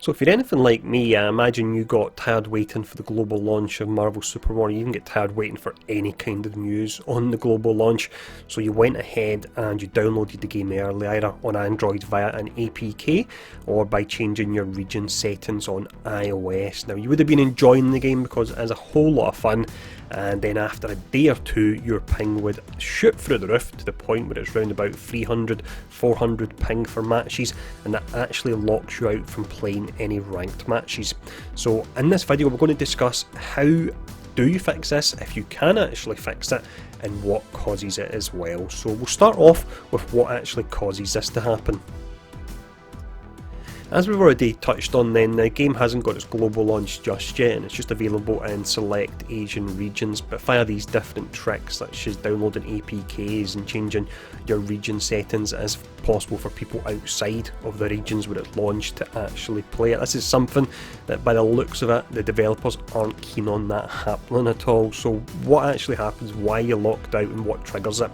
So if you're anything like me, I imagine you got tired waiting for the global launch of Marvel Super Mario. You even get tired waiting for any kind of news on the global launch. So you went ahead and you downloaded the game early, either on Android via an APK or by changing your region settings on iOS. Now you would have been enjoying the game because it is a whole lot of fun, and then after a day or two your ping would shoot through the roof to the point where it's around about 300, 400 ping for matches, and that actually locks you out from playing any ranked matches. So in this video we're going to discuss how do you fix this, if you can actually fix it, and what causes it as well. So we'll start off with what actually causes this to happen. As we've already touched on then, the game hasn't got its global launch just yet, and it's just available in select Asian regions, but via these different tricks such as downloading APKs and changing your region settings, it is possible for people outside of the regions where it's launched to actually play it. This is something that by the looks of it the developers aren't keen on that happening at all. So what actually happens, why you're locked out and what triggers it.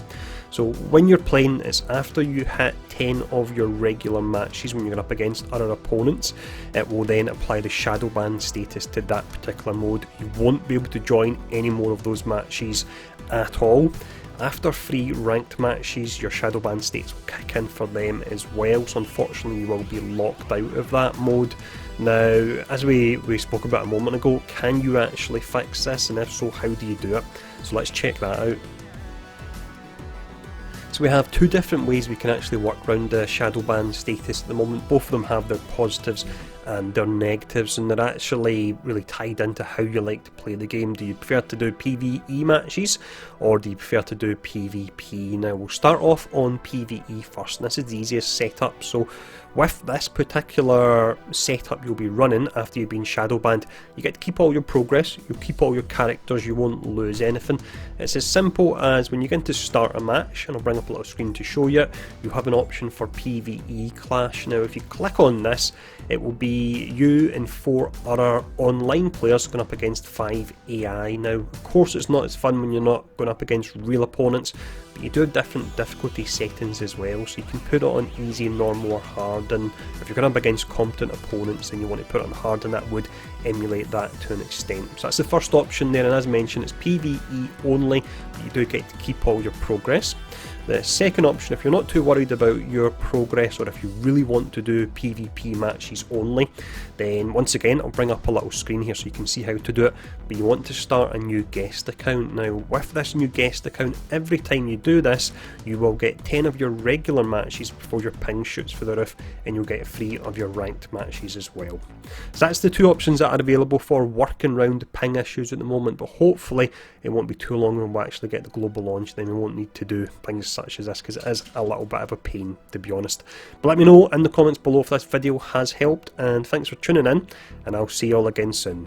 So when you're playing, it's after you hit 10 of your regular matches when you're up against other opponents. It will then apply the shadow ban status to that particular mode. You won't be able to join any more of those matches at all. After 3 ranked matches, your shadow ban status will kick in for them as well, so unfortunately you will be locked out of that mode. Now, as we spoke about a moment ago, can you actually fix this, and if so, how do you do it? So let's check that out. So we have 2 different ways we can actually work around the shadow ban status at the moment. Both of them have their positives and their negatives, and they're actually really tied into how you like to play the game. Do you prefer to do PvE matches, or do you prefer to do PvP? Now we'll start off on PvE first, and this is the easiest setup. So with this particular setup you'll be running after you've been shadow banned, you get to keep all your progress, you'll keep all your characters, you won't lose anything. It's as simple as when you get to start a match, and I'll bring up a little screen to show you, you have an option for PvE clash. Now if you click on this, it will be you and 4 other online players going up against 5 AI. Now of course it's not as fun when you're not going up against real opponents, but you do have different difficulty settings as well, so you can put it on easy, normal or hard, and if you're going up against competent opponents then you want to put it on hard, and that would emulate that to an extent. So that's the first option there, and as mentioned it's PvE only, but you do get to keep all your progress. The second option, if you're not too worried about your progress, or if you really want to do PvP matches only, then once again I'll bring up a little screen here so you can see how to do it, but you want to start a new guest account. Now with this new guest account, every time you do this you will get 10 of your regular matches before your ping shoots for the roof, and you'll get 3 of your ranked matches as well. So that's the 2 options that are available for working around ping issues at the moment, but hopefully it won't be too long when we actually get the global launch, then we won't need to do things such as this, because it is a little bit of a pain, to be honest. But let me know in the comments below if this video has helped, and thanks for tuning in, and I'll see you all again soon.